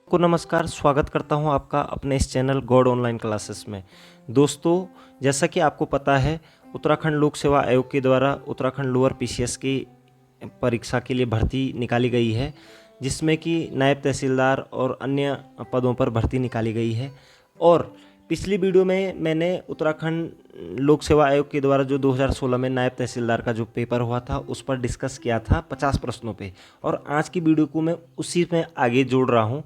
को नमस्कार, स्वागत करता हूं आपका अपने इस चैनल गॉड ऑनलाइन क्लासेस में। दोस्तों, जैसा कि आपको पता है, उत्तराखंड लोक सेवा आयोग के द्वारा उत्तराखंड लोअर पीसीएस की परीक्षा के लिए भर्ती निकाली गई है, जिसमें कि नायब तहसीलदार और अन्य पदों पर भर्ती निकाली गई है। और पिछली वीडियो में मैंने उत्तराखंड लोक सेवा आयोग के द्वारा जो 2016 में नायब तहसीलदार का जो पेपर हुआ था उस पर डिस्कस किया था 50 प्रश्नों पे, और आज की वीडियो को मैं उसी में आगे जोड़ रहा हूँ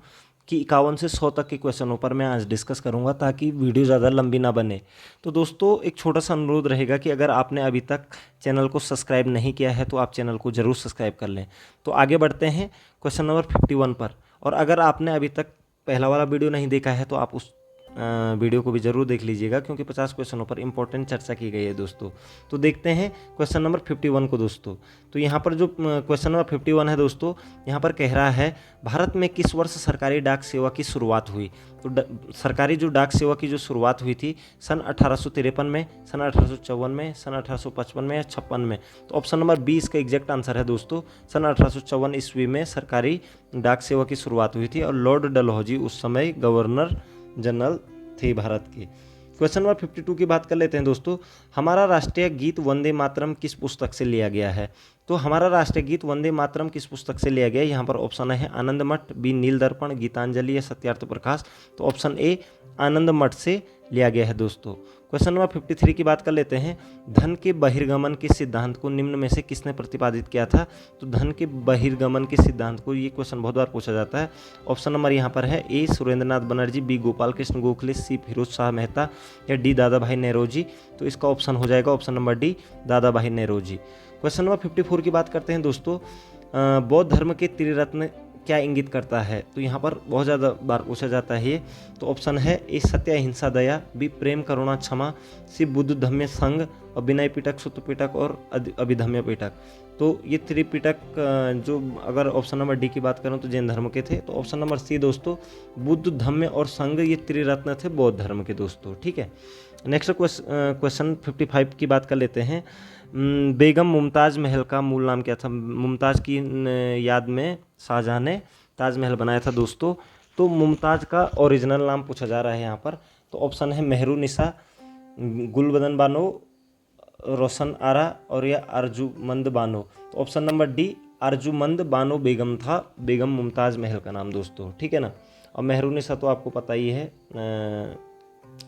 कि 51 से 100 तक के क्वेश्चनों पर मैं आज डिस्कस करूंगा, ताकि वीडियो ज़्यादा लंबी ना बने। तो दोस्तों, एक छोटा सा अनुरोध रहेगा कि अगर आपने अभी तक चैनल को सब्सक्राइब नहीं किया है तो आप चैनल को ज़रूर सब्सक्राइब कर लें। तो आगे बढ़ते हैं क्वेश्चन नंबर 51 पर। और अगर आपने अभी तक पहला वाला वीडियो नहीं देखा है तो आप उस वीडियो को भी ज़रूर देख लीजिएगा, क्योंकि 50 क्वेश्चनों पर इंपॉर्टेंट चर्चा की गई है दोस्तों। तो देखते हैं क्वेश्चन नंबर 51 को दोस्तों। तो यहाँ पर जो क्वेश्चन नंबर 51 है दोस्तों, यहाँ पर कह रहा है, भारत में किस वर्ष सरकारी डाक सेवा की शुरुआत हुई? तो सरकारी जो डाक सेवा की जो शुरुआत हुई थी सन 1853 में, सन 1854 में, सन 1855 में या 56 में? तो ऑप्शन नंबर 20 का एग्जैक्ट आंसर है दोस्तों, सन 1854 ईस्वी में सरकारी डाक सेवा की शुरुआत हुई थी, और लॉर्ड डलहौजी उस समय गवर्नर जनरल थे भारत के। क्वेश्चन नंबर 52 की बात कर लेते हैं दोस्तों। हमारा राष्ट्रीय गीत वंदे मातरम किस पुस्तक से लिया गया है? तो हमारा राष्ट्रीय गीत वंदे मातरम किस पुस्तक से लिया गया है? यहाँ पर ऑप्शन है आनंद मठ, बी नील दर्पण, गीतांजलि या सत्यार्थ प्रकाश। तो ऑप्शन ए आनंद मठ से लिया गया है दोस्तों। क्वेश्चन नंबर 53 की बात कर लेते हैं। धन के बहिर्गमन के सिद्धांत को निम्न में से किसने प्रतिपादित किया था? तो धन के बहिर्गमन के सिद्धांत को, ये क्वेश्चन बहुत बार पूछा जाता है। ऑप्शन नंबर यहाँ पर है ए सुरेंद्रनाथ बनर्जी, बी गोपाल कृष्ण गोखले, सी फिरोज शाह मेहता या डी दादा भाई नेहरूजी। तो इसका ऑप्शन हो जाएगा ऑप्शन नंबर डी, दादा भाई नेहरूजी। क्वेश्चन नंबर 54 की बात करते हैं दोस्तों। बौद्ध धर्म के त्रिरत्न क्या इंगित करता है? तो यहाँ पर बहुत ज़्यादा बार पूछा जाता है ये। तो ऑप्शन है ए सत्य अहिंसा दया, बी प्रेम करुणा क्षमा, सी बुद्ध धम्य संघ और विनय पिटक सुत्त पिटक और अभिधम्य पिटक। तो ये त्रिपिटक जो, अगर ऑप्शन नंबर डी की बात करूँ तो जैन धर्म के थे। तो ऑप्शन नंबर सी दोस्तों, बुद्ध धम्य और संघ, ये त्रिरत्न थे बौद्ध धर्म के दोस्तों। ठीक है, नेक्स्ट क्वेश्चन 55 की बात कर लेते हैं। बेगम मुमताज़ महल का मूल नाम क्या था? मुमताज़ की याद में शाहजहाँ ने ताजमहल बनाया था दोस्तों। तो मुमताज़ का ओरिजिनल नाम पूछा जा रहा है यहाँ पर। तो ऑप्शन है मेहरुनिसा, गुलबदन बानो, रोशन आरा और या अर्जुमंद बानो। तो option number D Arjumand Bano Begum था बेगम मुमताज़ महल का नाम दोस्तों। ठीक है ना। और मेहरुनिसा तो आपको पता ही है,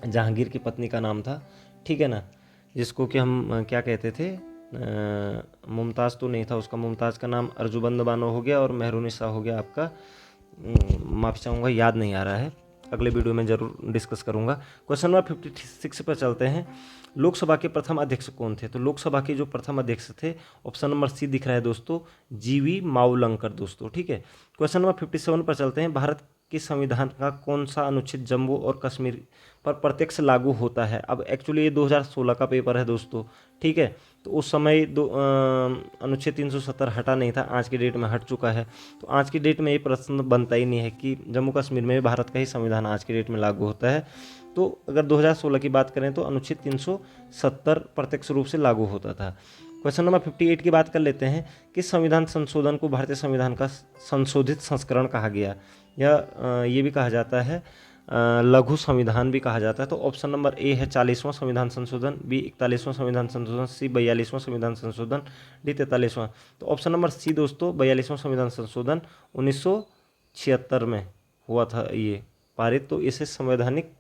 जहांगीर की पत्नी का नाम था। ठीक है ना, जिसको कि हम क्या कहते थे, मुमताज़ तो नहीं था उसका, मुमताज़ का नाम अर्जुबंद बानो हो गया और मेहरुनिसा हो गया आपका, माफ़ी चाहूँगा याद नहीं आ रहा है, अगले वीडियो में ज़रूर डिस्कस करूँगा। क्वेश्चन नंबर 56 पर चलते हैं। लोकसभा के प्रथम अध्यक्ष कौन थे? तो लोकसभा के जो प्रथम अध्यक्ष थे, ऑप्शन नंबर सी दिख रहा है दोस्तों, जीवी मावलंकर दोस्तों। ठीक है, क्वेश्चन नंबर 57 पर चलते हैं। भारत के संविधान का कौन सा अनुच्छेद जम्मू और कश्मीर पर प्रत्यक्ष लागू होता है? अब एक्चुअली ये 2016 का पेपर है दोस्तों। ठीक है, तो उस समय अनुच्छेद 370 हटा नहीं था, आज की डेट में हट चुका है। तो आज की डेट में ये प्रश्न बनता ही नहीं है कि जम्मू कश्मीर में भारत का ही संविधान आज की डेट में लागू होता है। तो अगर 2016 की बात करें तो अनुच्छेद 370 प्रत्यक्ष रूप से लागू होता था। क्वेश्चन नंबर 58 की बात कर लेते हैं। किस संविधान संशोधन को भारतीय संविधान का संशोधित संस्करण कहा गया, या ये भी कहा जाता है लघु संविधान भी कहा जाता है? तो ऑप्शन नंबर ए है 40वां संविधान संशोधन, बी 41वां संविधान संशोधन, सी 42वां संविधान संशोधन, डी 43वां। तो ऑप्शन नंबर सी दोस्तों, 42वां संविधान संशोधन 1976 में हुआ था ये पारित। तो इसे संवैधानिक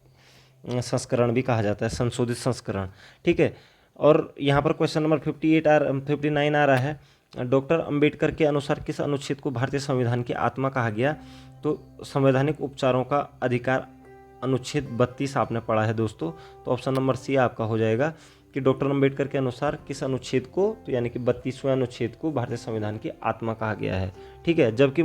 संस्करण भी कहा जाता है, संशोधित संस्करण। ठीक है, और यहाँ पर क्वेश्चन नंबर 59 आ रहा है। डॉक्टर अंबेडकर के अनुसार किस अनुच्छेद को भारतीय संविधान की आत्मा कहा गया? तो संवैधानिक उपचारों का अधिकार अनुच्छेद 32 आपने पढ़ा है दोस्तों। तो ऑप्शन नंबर सी आपका हो जाएगा कि डॉक्टर अंबेडकर के अनुसार किस अनुच्छेद को, तो यानी कि 32वें अनुच्छेद को भारतीय संविधान की आत्मा कहा गया है। ठीक है, जबकि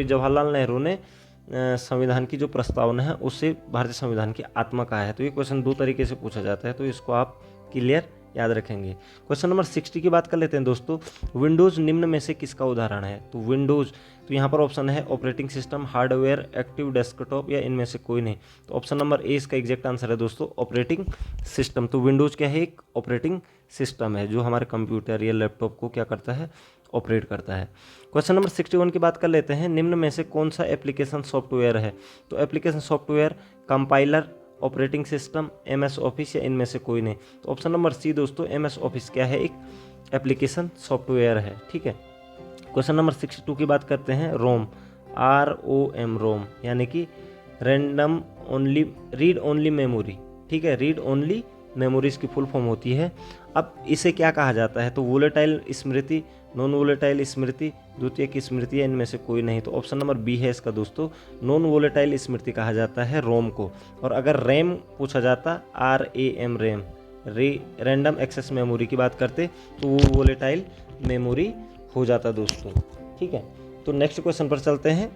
जवाहरलाल नेहरू ने संविधान की जो प्रस्तावना है उससे भारतीय संविधान की आत्मा कहा है। तो ये क्वेश्चन दो तरीके से पूछा जाता है, तो इसको आप क्लियर याद रखेंगे। क्वेश्चन नंबर 60 की बात कर लेते हैं दोस्तों। विंडोज़ निम्न में से किसका उदाहरण है? तो विंडोज़, तो यहाँ पर ऑप्शन है operating system, hardware, active desktop या इनमें से कोई नहीं। तो ऑप्शन नंबर ए इसका एग्जैक्ट आंसर है दोस्तों, ऑपरेटिंग सिस्टम। तो विंडोज़ क्या है? एक ऑपरेटिंग सिस्टम है जो हमारे कंप्यूटर या लैपटॉप को क्या करता है? ऑपरेट करता है। क्वेश्चन नंबर 61 की बात कर लेते हैं। निम्न में से कौन सा एप्लीकेशन सॉफ्टवेयर है? तो application software, compiler, operating system, MS office या इनमें से कोई नहीं। तो ऑप्शन नंबर सी दोस्तों, एमएस ऑफिस क्या है? एक एप्लीकेशन सॉफ्टवेयर है। ठीक है। क्वेश्चन नंबर 62 की बात करते हैं। रोम, ROM, रोम यानी कि random only read only memory. ठीक है, रीड ओनली मेमोरी इसकी फुल फॉर्म होती है। अब इसे क्या कहा जाता है? तो वोलेटाइल स्मृति, नॉन वोलेटाइल स्मृति, द्वितीय की स्मृति या इनमें से कोई नहीं। तो ऑप्शन नंबर बी है इसका दोस्तों, नॉन वोलेटाइल स्मृति कहा जाता है रोम को। और अगर रैम पूछा जाता, RAM, RAM, random access memory की बात करते तो वो वोलेटाइल मेमोरी हो जाता दोस्तों। ठीक है, तो नेक्स्ट क्वेश्चन पर चलते हैं।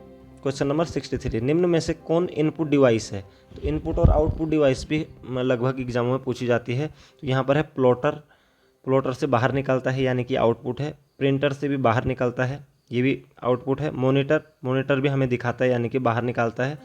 क्वेश्चन नंबर 63, निम्न में से कौन इनपुट डिवाइस है? तो इनपुट और आउटपुट डिवाइस भी लगभग एग्जामों में पूछी जाती है। तो यहाँ पर है प्लॉटर, प्लॉटर से बाहर निकलता है यानी कि आउटपुट है। प्रिंटर से भी बाहर निकलता है, ये भी आउटपुट है। मॉनिटर, मॉनिटर भी हमें दिखाता है यानी कि बाहर निकालता है।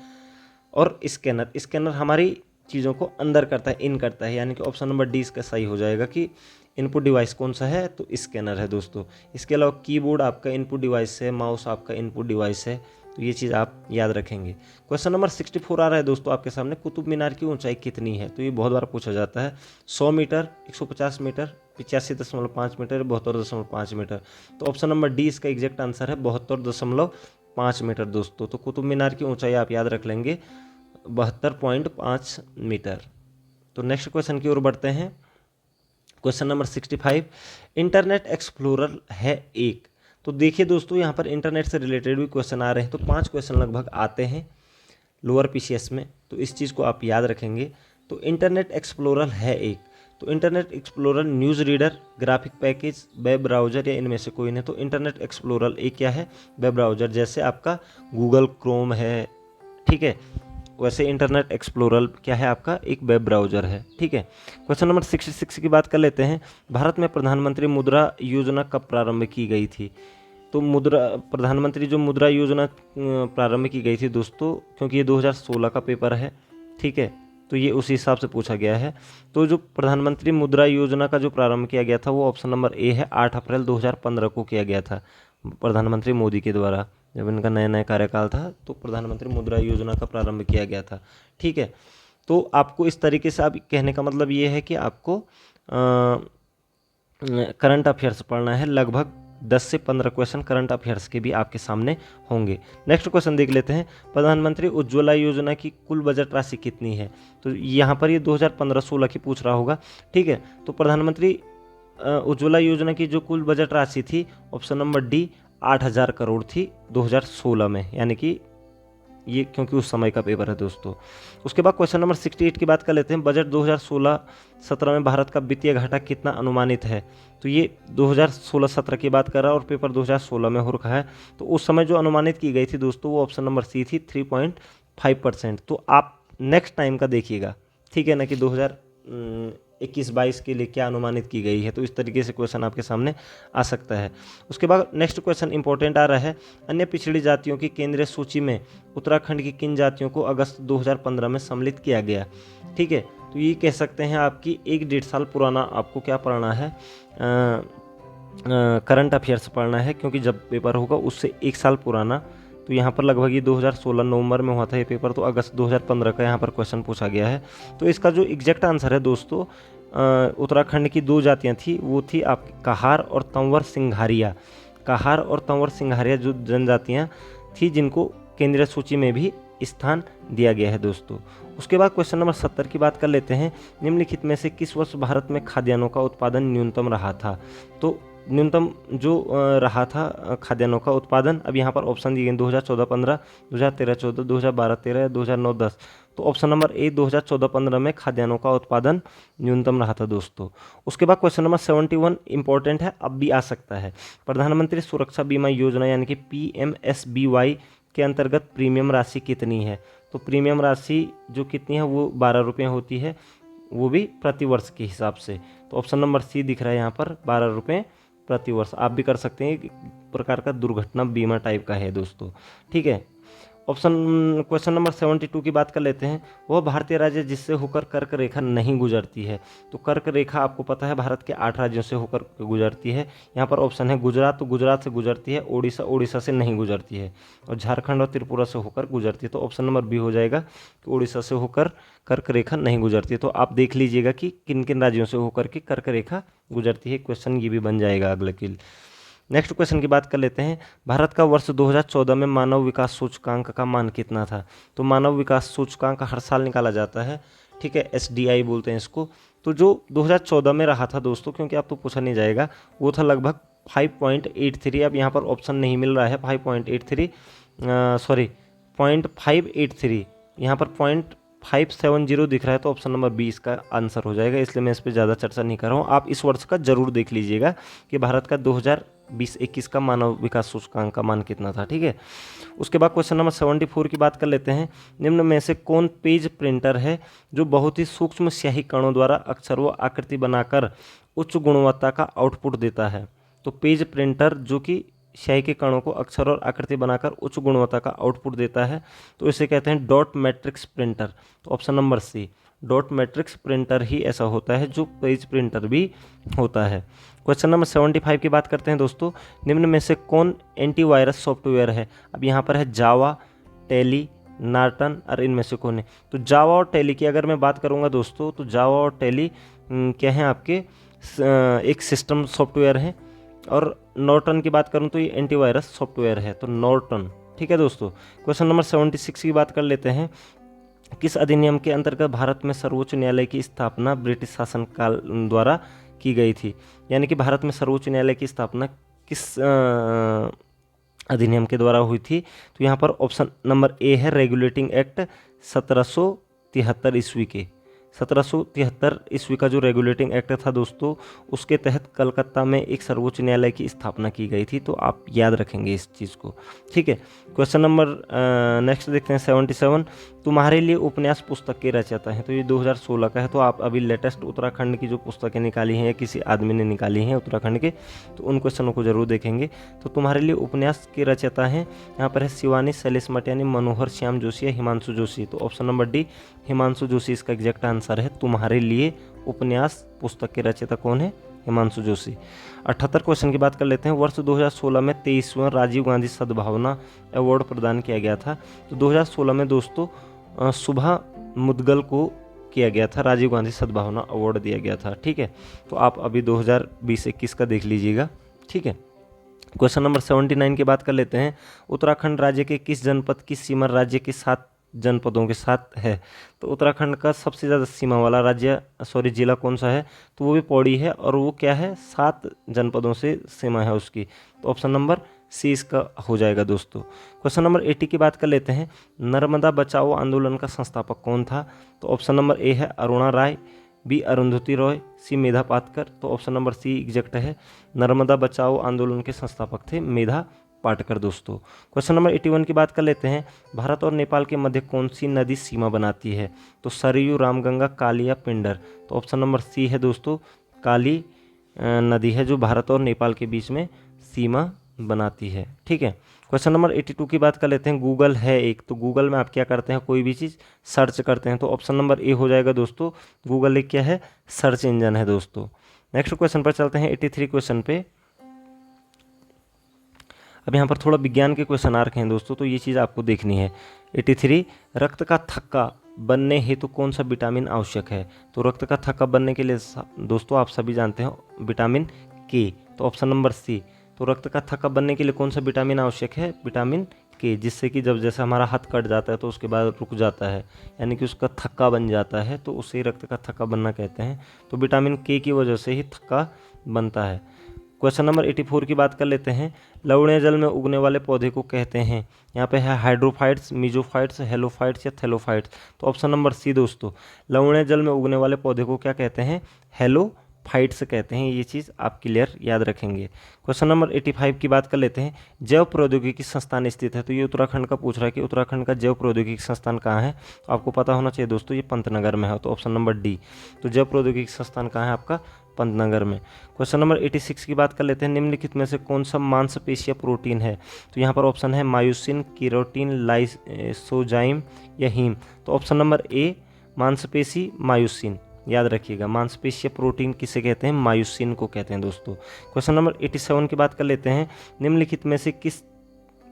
और स्कैनर, स्कैनर हमारी चीज़ों को अंदर करता है, इन करता है, यानी कि ऑप्शन नंबर डी इसका सही हो जाएगा कि इनपुट डिवाइस कौन सा है? तो स्कैनर है दोस्तों। इसके अलावा कीबोर्ड आपका इनपुट डिवाइस है, माउस आपका इनपुट डिवाइस है। तो ये चीज़ आप याद रखेंगे। क्वेश्चन नंबर 64 आ रहा है दोस्तों आपके सामने। कुतुब मीनार की ऊंचाई कितनी है? तो ये बहुत बार पूछा जाता है। 100 मीटर, 150 मीटर, 85.5 मीटर, 72.5 मीटर। तो ऑप्शन नंबर डी इसका एग्जैक्ट आंसर है 72.5 मीटर दोस्तों। तो कुतुब मीनार की ऊंचाई आप याद रख लेंगे 72.5 मीटर। तो नेक्स्ट क्वेश्चन की ओर बढ़ते हैं। क्वेश्चन नंबर 65, इंटरनेट एक्सप्लोरर है एक। तो देखिए दोस्तों, यहाँ पर इंटरनेट से रिलेटेड भी क्वेश्चन आ रहे हैं। तो 5 क्वेश्चन लगभग आते हैं लोअर PCS में, तो इस चीज़ को आप याद रखेंगे। तो इंटरनेट एक्सप्लोरर है एक। तो internet explorer news reader, graphic package, web browser या इनमें से कोई नहीं। तो इंटरनेट एक्सप्लोरर एक क्या है? वेब ब्राउज़र, जैसे आपका गूगल क्रोम है। ठीक है, वैसे इंटरनेट एक्सप्लोरर क्या है? आपका एक वेब ब्राउज़र है। ठीक है। क्वेश्चन नंबर 66 की बात कर लेते हैं। भारत में प्रधानमंत्री मुद्रा योजना कब प्रारंभ की गई थी? तो प्रधानमंत्री जो मुद्रा योजना प्रारंभ की गई थी दोस्तों, क्योंकि ये 2016 का पेपर है। ठीक है, तो ये उसी हिसाब से पूछा गया है। तो जो प्रधानमंत्री मुद्रा योजना का जो प्रारंभ किया गया था वो ऑप्शन नंबर ए है, 8 अप्रैल 2015 को किया गया था प्रधानमंत्री मोदी के द्वारा। जब इनका नया नया कार्यकाल था तो प्रधानमंत्री मुद्रा योजना का प्रारंभ किया गया था। ठीक है, तो आपको इस तरीके से आप कहने का मतलब ये है कि आपको करंट अफेयर्स पढ़ना है। लगभग 10 से 15 क्वेश्चन करंट अफेयर्स के भी आपके सामने होंगे। नेक्स्ट क्वेश्चन देख लेते हैं। प्रधानमंत्री उज्ज्वला योजना की कुल बजट राशि कितनी है? तो यहाँ पर ये 2015-16 की पूछ रहा होगा। ठीक है, तो प्रधानमंत्री उज्ज्वला योजना की जो कुल बजट राशि थी, ऑप्शन नंबर डी, 8,000 करोड़ थी 2016 में, यानी कि ये क्योंकि उस समय का पेपर है दोस्तों। उसके बाद क्वेश्चन नंबर 68 की बात कर लेते हैं। बजट 2016-17 में भारत का वित्तीय घाटा कितना अनुमानित है? तो ये 2016-17 की बात कर रहा है और पेपर 2016 में हो रखा है। तो उस समय जो अनुमानित की गई थी दोस्तों वो ऑप्शन नंबर सी थी, 3.5%। तो आप नेक्स्ट टाइम का देखिएगा, ठीक है ना, कि 2021-22 के लिए क्या अनुमानित की गई है। तो इस तरीके से क्वेश्चन आपके सामने आ सकता है। उसके बाद नेक्स्ट क्वेश्चन इंपॉर्टेंट आ रहा है। अन्य पिछड़ी जातियों की केंद्रीय सूची में उत्तराखंड की किन जातियों को अगस्त 2015 में सम्मिलित किया गया? ठीक है, तो ये कह सकते हैं आपकी 1-1.5 साल पुराना आपको क्या पढ़ना है, करंट अफेयर्स पढ़ना है, क्योंकि जब पेपर होगा उससे 1 साल पुराना। तो यहाँ पर लगभग ये 2016 नवंबर में हुआ था ये पेपर, तो अगस्त 2015 का यहाँ पर क्वेश्चन पूछा गया है। तो इसका जो एग्जैक्ट आंसर है दोस्तों, उत्तराखंड की 2 जातियाँ थी, वो थी आपकी कहार और तंवर सिंघारिया। कहार और तंवर सिंघारिया जो जनजातियाँ थी जिनको केंद्रीय सूची में भी स्थान दिया गया है दोस्तों। उसके बाद क्वेश्चन नंबर 70 की बात कर लेते हैं। निम्नलिखित में से किस वर्ष भारत में खाद्यान्नों का उत्पादन न्यूनतम रहा था? तो न्यूनतम जो रहा था खाद्यान्नों का उत्पादन, अब यहाँ पर ऑप्शन दिए गए 2014-15, 2013-14, 2012-13 या 2009-10। तो ऑप्शन नंबर ए 2014-15 में खाद्यान्नों का उत्पादन न्यूनतम रहा था दोस्तों। उसके बाद क्वेश्चन नंबर 71 इंपॉर्टेंट है, अब भी आ सकता है। प्रधानमंत्री सुरक्षा बीमा योजना यानी कि PMSBY के अंतर्गत प्रीमियम राशि कितनी है? तो प्रीमियम राशि जो कितनी है वो 12 रुपये होती है। वो भी प्रति वर्ष के हिसाब से। तो ऑप्शन नंबर सी दिख रहा है यहाँ पर 12 रुपये प्रति वर्ष। आप भी कर सकते हैं, एक प्रकार का दुर्घटना बीमा टाइप का है दोस्तों, ठीक है। क्वेश्चन नंबर 72 की बात कर लेते हैं। वह भारतीय राज्य जिससे होकर कर्क रेखा नहीं गुजरती है। तो कर्क रेखा आपको पता है भारत के 8 राज्यों से होकर गुजरती है। यहाँ पर ऑप्शन है गुजरात, तो गुजरात से गुजरती है। ओडिशा, ओडिशा से नहीं गुजरती है। और झारखंड और त्रिपुरा से होकर गुजरती है। तो ऑप्शन नंबर बी हो जाएगा कि ओडिशा से होकर कर्क रेखा नहीं गुजरती है। तो आप देख लीजिएगा कि किन किन राज्यों से होकर के कर्क रेखा गुजरती है। क्वेश्चन ये भी बन जाएगा अगले के। नेक्स्ट क्वेश्चन की बात कर लेते हैं। भारत का वर्ष 2014 में मानव विकास सूचकांक का मान कितना था। तो मानव विकास सूचकांक हर साल निकाला जाता है, ठीक है, SDI बोलते हैं इसको। तो जो 2014 में रहा था दोस्तों, क्योंकि आप तो पूछा नहीं जाएगा, वो था लगभग 5.83। अब यहाँ पर ऑप्शन नहीं मिल रहा है 5.83, सॉरी 0.583, यहाँ पर 0.570 दिख रहा है। तो ऑप्शन नंबर बी इसका आंसर हो जाएगा, इसलिए मैं इस पर ज़्यादा चर्चा नहीं कर रहा हूँ। आप इस वर्ष का जरूर देख लीजिएगा कि भारत का 2020-21 का मानव विकास सूचकांक का मान कितना था, ठीक है। उसके बाद क्वेश्चन नंबर 74 की बात कर लेते हैं। निम्न में से कौन पेज प्रिंटर है जो बहुत ही सूक्ष्म स्याही कणों द्वारा अक्षर व आकृति बनाकर उच्च गुणवत्ता का आउटपुट देता है। तो पेज प्रिंटर जो कि स्याही के कणों को अक्षर और आकृति बनाकर उच्च गुणवत्ता का आउटपुट देता है, तो इसे कहते हैं डॉट मैट्रिक्स प्रिंटर। तो option number C, dot matrix printer ही ऐसा होता है जो पेज प्रिंटर भी होता है। क्वेश्चन नंबर 75 की बात करते हैं दोस्तों। निम्न में से कौन एंटीवायरस सॉफ्टवेयर है। अब यहाँ पर है जावा, टेली, नॉर्टन और इनमें से कौन है। तो जावा और टेली की अगर मैं बात करूँगा दोस्तों, तो जावा और टेली क्या हैं आपके एक सिस्टम सॉफ्टवेयर हैं। और नॉर्टन की बात करूं तो ये एंटीवायरस सॉफ्टवेयर है, तो नॉर्टन, ठीक है दोस्तों। क्वेश्चन नंबर 76 की बात कर लेते हैं। किस अधिनियम के अंतर्गत भारत में सर्वोच्च न्यायालय की स्थापना ब्रिटिश शासनकाल द्वारा की गई थी। यानी कि भारत में सर्वोच्च न्यायालय की स्थापना किस अधिनियम के द्वारा हुई थी। तो यहाँ पर ऑप्शन नंबर ए है रेगुलेटिंग एक्ट 1773 ईस्वी के। 1773 ईस्वी का जो रेगुलेटिंग एक्ट था दोस्तों, उसके तहत कलकत्ता में एक सर्वोच्च न्यायालय की स्थापना की गई थी। तो आप याद रखेंगे इस चीज़ को, ठीक है। क्वेश्चन नंबर नेक्स्ट देखते हैं 77। तुम्हारे लिए उपन्यास पुस्तक के रचयिता हैं। तो ये 2016 का है। तो आप अभी लेटेस्ट उत्तराखंड की जो पुस्तकें निकाली हैं या किसी आदमी ने निकाली हैं उत्तराखंड के, तो उन क्वेश्चनों को जरूर देखेंगे। तो तुम्हारे लिए उपन्यास के रचयिता हैं, यहाँ पर है शिवानी शैलेश मटियानी, मनोहर श्याम जोशी या हिमांशु जोशी। तो option number D Himanshu Joshi इसका एग्जैक्ट आंसर है। तुम्हारे लिए उपन्यास पुस्तक के रचयिता कौन है, हिमांशु जोशी। 78 क्वेश्चन की बात कर लेते हैं। वर्ष 2016 में 23वां राजीव गांधी सद्भावना अवार्ड प्रदान किया गया था। तो 2016 में दोस्तों सुभा मुदगल को किया गया था, राजीव गांधी सद्भावना अवार्ड दिया गया था, ठीक है। तो आप अभी 2020-21 का देख लीजिएगा, ठीक है। क्वेश्चन नंबर 79 की बात कर लेते हैं। उत्तराखंड राज्य के किस जनपद की सीमा राज्य के 7 जनपदों के साथ है। तो उत्तराखंड का सबसे ज़्यादा सीमा वाला जिला कौन सा है। तो वो भी पौड़ी है, और वो क्या है 7 जनपदों से सीमा है उसकी। तो ऑप्शन नंबर सी इसका हो जाएगा दोस्तों। क्वेश्चन नंबर 80 की बात कर लेते हैं। नर्मदा बचाओ आंदोलन का संस्थापक कौन था। तो ऑप्शन नंबर ए है अरुणा राय, बी अरुंधति रॉय, सी मेधा पाटकर। तो ऑप्शन नंबर सी एग्जैक्ट है। नर्मदा बचाओ आंदोलन के संस्थापक थे मेधा पाटकर दोस्तों। क्वेश्चन नंबर 81 की बात कर लेते हैं। भारत और नेपाल के मध्य कौन सी नदी सीमा बनाती है। तो सरयू, रामगंगा, काली या पिंडर। तो ऑप्शन नंबर सी है दोस्तों, काली नदी है जो भारत और नेपाल के बीच में सीमा बनाती है, ठीक है। क्वेश्चन नंबर 82 की बात कर लेते हैं। गूगल है एक, तो गूगल में आप क्या करते हैं, कोई भी चीज़ सर्च करते हैं। तो ऑप्शन नंबर ए हो जाएगा दोस्तों। गूगल एक क्या है, सर्च इंजन है दोस्तों। नेक्स्ट क्वेश्चन पर चलते हैं 83 क्वेश्चन पे। अब यहाँ पर थोड़ा विज्ञान के क्वेश्चन आ रखे हैं दोस्तों, तो ये चीज़ आपको देखनी है। 83 रक्त का थक्का बनने हेतु कौन सा विटामिन आवश्यक है। तो रक्त का थक्का बनने के लिए दोस्तों आप सभी जानते हैं विटामिन के। तो ऑप्शन नंबर सी। तो रक्त का थक्का बनने के लिए कौन सा विटामिन आवश्यक है, विटामिन के, जिससे कि जब जैसे हमारा हाथ कट जाता है तो उसके बाद रुक जाता है, यानी कि उसका थक्का बन जाता है, तो उसे रक्त का थक्का बनना कहते हैं। तो विटामिन के की वजह से ही थक्का बनता है। क्वेश्चन नंबर 84 की बात कर लेते हैं। लवणीय जल में उगने वाले पौधे को कहते हैं। यहाँ पे है हाइड्रोफाइट्स, मीजोफाइट्स, हेलोफाइट्स या थैलोफाइट्स। तो ऑप्शन नंबर सी दोस्तों, लवणीय जल में उगने वाले पौधे को क्या कहते हैं, हेलोफाइट्स, फाइट्स कहते हैं। ये चीज़ आप क्लियर याद रखेंगे। क्वेश्चन नंबर 85 की बात कर लेते हैं। जैव प्रौद्योगिकी संस्थान स्थित है, तो ये उत्तराखंड का पूछ रहा है कि उत्तराखंड का जैव प्रौद्योगिकी संस्थान कहाँ है। तो आपको पता होना चाहिए दोस्तों, ये पंतनगर में है, तो ऑप्शन नंबर डी। तो जैव प्रौद्योगिकी संस्थान कहाँ है आपका, पंतनगर में। क्वेश्चन नंबर 86 की बात कर लेते हैं। निम्नलिखित में से कौन सा मांसपेशीय प्रोटीन है। तो यहाँ पर ऑप्शन है मायोसिन, केरोटीन, लाइसोजाइम या हीम। तो ऑप्शन नंबर ए मांसपेशी मायोसिन, याद रखिएगा। मांसपेशीय प्रोटीन किसे कहते हैं, मायोसिन को कहते हैं दोस्तों। क्वेश्चन नंबर 87 की बात कर लेते हैं। निम्नलिखित में से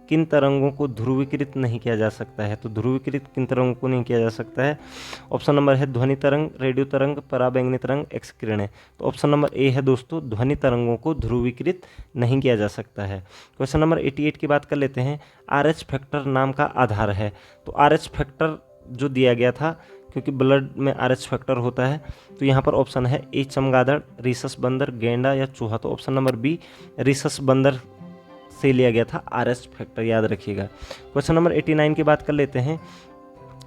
किन तरंगों को ध्रुवीकृत नहीं किया जा सकता है। तो ध्रुवीकृत किन तरंगों को नहीं किया जा सकता है। ऑप्शन नंबर है ध्वनि तरंग, रेडियो तरंग, पराबैंगनी तरंग, एक्स किरणें। तो ऑप्शन नंबर ए है दोस्तों, ध्वनि तरंगों को ध्रुवीकृत नहीं किया जा सकता है। क्वेश्चन नंबर 88 की बात कर लेते हैं। RH फैक्टर नाम का आधार है। तो RH फैक्टर जो दिया गया था, क्योंकि ब्लड में RH फैक्टर होता है, तो यहाँ पर ऑप्शन है ए चमगादड़, रीसस बंदर, गेंडा या चूहा। तो ऑप्शन नंबर बी रीसस बंदर से लिया गया था RH फैक्टर, याद रखिएगा। क्वेश्चन नंबर 89 की बात कर लेते हैं।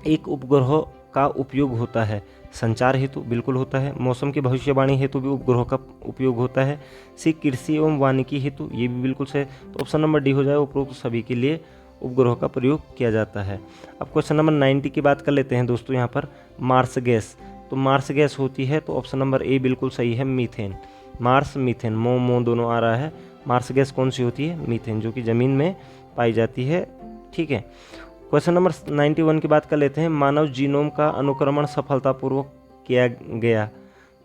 एक उपग्रह का उपयोग होता है संचार हेतु, बिल्कुल होता है। मौसम की भविष्यवाणी हेतु भी उपग्रह का उपयोग होता है। सी कृषि एवं वानिकी हेतु, ये भी बिल्कुल सही। तो ऑप्शन नंबर डी हो जाए, उपरोक्त सभी के लिए उपग्रह का प्रयोग किया जाता है। अब क्वेश्चन नंबर 90 की बात कर लेते हैं दोस्तों। यहाँ पर मार्स गैस, तो मार्स गैस होती है, तो ऑप्शन नंबर ए बिल्कुल सही है, मीथेन। मार्स मीथेन, मो दोनों आ रहा है। मार्स गैस कौन सी होती है, मीथेन, जो कि ज़मीन में पाई जाती है। ठीक है। क्वेश्चन नंबर 91 की बात कर लेते हैं। मानव जीनोम का अनुक्रमण सफलतापूर्वक किया गया।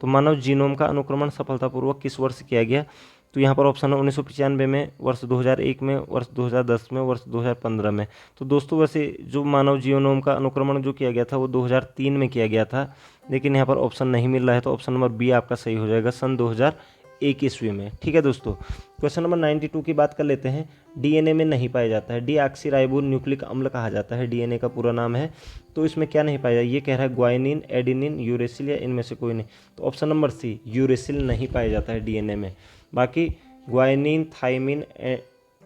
तो मानव जीनोम का अनुक्रमण सफलतापूर्वक किस वर्ष किया गया। तो यहाँ पर ऑप्शन है 1995 में, वर्ष 2001 में, वर्ष 2010 में, वर्ष 2015 में। तो दोस्तों वैसे जो मानव जीनोम का अनुक्रमण जो किया गया था वो 2003 में किया गया था, लेकिन यहाँ पर ऑप्शन नहीं मिल रहा है, तो ऑप्शन नंबर बी आपका सही हो जाएगा, सन 2001 ईस्वी में। ठीक है दोस्तों। क्वेश्चन नंबर 92 की बात कर लेते हैं। डीएनए में नहीं पाया जाता है। डीऑक्सीराइबो न्यूक्लिक अम्ल कहा जाता है, डीएनए का पूरा नाम है। तो इसमें क्या नहीं पाया, ये कह रहा है ग्वाइनिन, एडिनिन, यूरेसिल या इनमें से कोई नहीं। तो ऑप्शन नंबर सी यूरेसिल नहीं पाया जाता है डीएनए में। बाकी ग्वाइनिन, थाइमिन,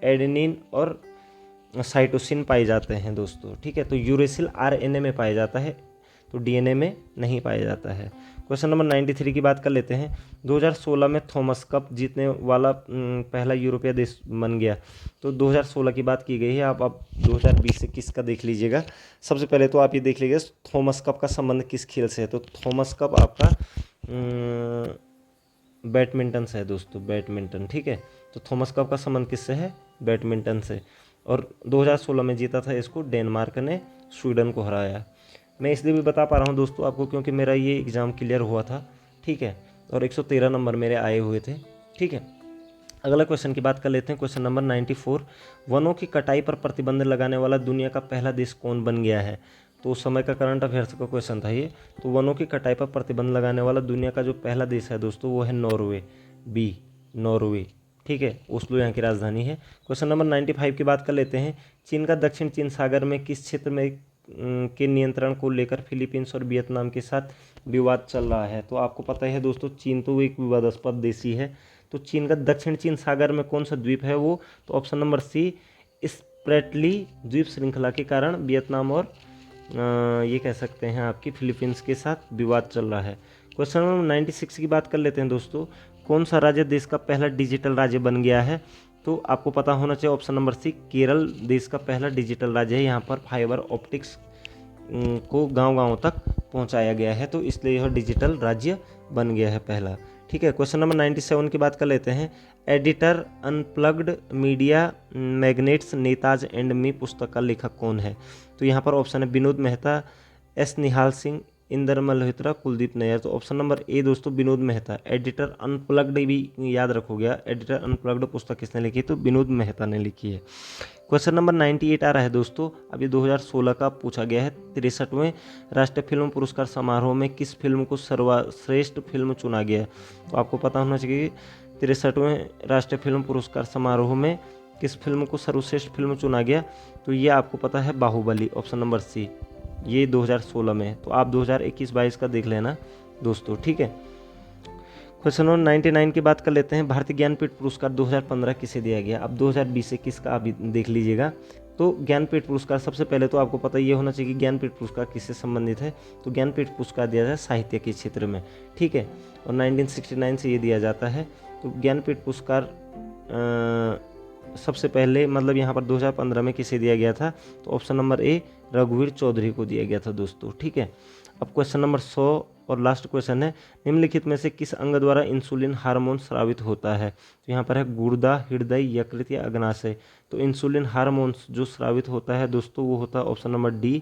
एडेनिन और साइटोसिन पाए जाते हैं दोस्तों। ठीक है। तो यूरेसिल आरएनए में पाया जाता है, तो डीएनए में नहीं पाया जाता है। क्वेश्चन नंबर 93 की बात कर लेते हैं। 2016 में थॉमस कप जीतने वाला पहला यूरोपीय देश बन गया। तो 2016 की बात की गई है। आप 2020 से किसका देख लीजिएगा। सबसे पहले तो आप ये देख लीजिएगा थॉमस कप का संबंध किस खेल से है। तो थॉमस कप आपका बैडमिंटन से है दोस्तों, बैडमिंटन। ठीक है। तो थॉमस कप का संबंध किससे है, बैडमिंटन से। और 2016 में जीता था इसको डेनमार्क ने, स्वीडन को हराया। मैं इसलिए भी बता पा रहा हूँ दोस्तों आपको, क्योंकि मेरा ये एग्ज़ाम क्लियर हुआ था। ठीक है। और 113 नंबर मेरे आए हुए थे। ठीक है। अगला क्वेश्चन की बात कर लेते हैं। Question number 94। वनों की कटाई पर प्रतिबंध लगाने वाला दुनिया का पहला देश कौन बन गया है। तो उस समय का करंट अफेयर्स का क्वेश्चन था ये। तो वनों की कटाई पर प्रतिबंध लगाने वाला दुनिया का जो पहला देश है दोस्तों वो है नॉर्वे, बी नॉर्वे। ठीक है। ओस्लो यहाँ की राजधानी है। क्वेश्चन नंबर 95 की बात कर लेते हैं। चीन का दक्षिण चीन सागर में किस क्षेत्र में के नियंत्रण को लेकर फिलीपींस और वियतनाम के साथ विवाद चल रहा है। तो आपको पता है दोस्तों, चीन तो एक विवादास्पद देश ही है। तो चीन का दक्षिण चीन सागर में कौन सा द्वीप है वो। तो ऑप्शन नंबर सी स्प्रेटली द्वीप श्रृंखला के कारण वियतनाम और ये कह सकते हैं आपकी फिलीपींस के साथ विवाद चल रहा है। क्वेश्चन नंबर 96 की बात कर लेते हैं दोस्तों। कौन सा राज्य देश का पहला डिजिटल राज्य बन गया है। तो आपको पता होना चाहिए ऑप्शन नंबर सी केरल देश का पहला डिजिटल राज्य है। यहाँ पर फाइबर ऑप्टिक्स को गांव-गांव तक पहुंचाया गया है, तो इसलिए यह डिजिटल राज्य बन गया है पहला। ठीक है। क्वेश्चन नंबर 97 की बात कर लेते हैं। Editor unplugged media magnets नेताज and me पुस्तक का लेखक कौन है। तो यहाँ पर ऑप्शन है विनोद मेहता, एस निहाल सिंह, इंदर मल्होत्रा, कुलदीप नैयर। तो ऑप्शन नंबर ए दोस्तों विनोद मेहता। एडिटर अनप्लग्ड भी याद रखोगे, एडिटर अनप्लग्ड पुस्तक किसने लिखी है, तो विनोद मेहता ने लिखी है। क्वेश्चन नंबर 98 आ रहा है दोस्तों। अब ये 2016 का पूछा गया है। 63वें राष्ट्रीय फिल्म पुरस्कार समारोह में किस फिल्म को सर्वश्रेष्ठ फिल्म चुना गया। तो आपको पता होना चाहिए 63वें राष्ट्रीय फिल्म पुरस्कार समारोह में किस फिल्म को सर्वश्रेष्ठ फिल्म चुना गया। तो ये आपको पता है बाहुबली, ऑप्शन नंबर सी। ये 2016 में है, तो आप 2021-22 का देख लेना दोस्तों। ठीक है। क्वेश्चन नंबर 99 की बात कर लेते हैं। भारतीय ज्ञानपीठ पुरस्कार 2015 किसे दिया गया। अब 2020 से किसका आप देख लीजिएगा। तो ज्ञानपीठ पुरस्कार, सबसे पहले तो आपको पता ये होना चाहिए कि ज्ञानपीठ पुरस्कार किससे संबंधित है। तो ज्ञानपीठ पुरस्कार दिया जाता है साहित्य के क्षेत्र में, ठीक है, और 1969 से ये दिया जाता है। तो ज्ञानपीठ पुरस्कार सबसे पहले मतलब यहाँ पर 2015 में किसे दिया गया था, तो ऑप्शन नंबर ए रघुवीर चौधरी को दिया गया था दोस्तों, ठीक है। अब क्वेश्चन नंबर 100 और लास्ट क्वेश्चन है, निम्नलिखित में से किस अंग द्वारा इंसुलिन हार्मोन स्रावित होता है। तो यहाँ पर है गुर्दा, हृदय, यकृत या अग्नाशय। तो इंसुलिन हार्मोन्स जो स्रावित होता है दोस्तों वो होता है ऑप्शन नंबर डी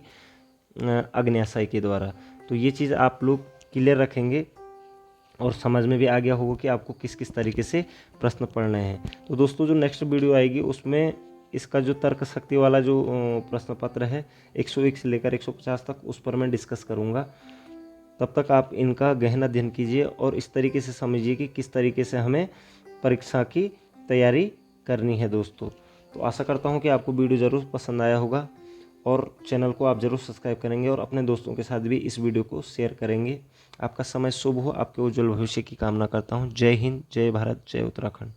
अग्नाशय के द्वारा। तो ये चीज़ आप लोग क्लियर रखेंगे और समझ में भी आ गया होगा कि आपको किस किस तरीके से प्रश्न पढ़ने हैं। तो दोस्तों जो नेक्स्ट वीडियो आएगी उसमें इसका जो तर्क शक्ति वाला जो प्रश्न पत्र है 101 से लेकर 150 तक, उस पर मैं डिस्कस करूँगा। तब तक आप इनका गहन अध्ययन कीजिए और इस तरीके से समझिए कि किस तरीके से हमें परीक्षा की तैयारी करनी है दोस्तों। तो आशा करता हूँ कि आपको वीडियो ज़रूर पसंद आया होगा और चैनल को आप ज़रूर सब्सक्राइब करेंगे और अपने दोस्तों के साथ भी इस वीडियो को शेयर करेंगे। आपका समय शुभ हो, आपके उज्जवल भविष्य की कामना करता हूँ। जय हिंद, जय भारत, जय उत्तराखंड।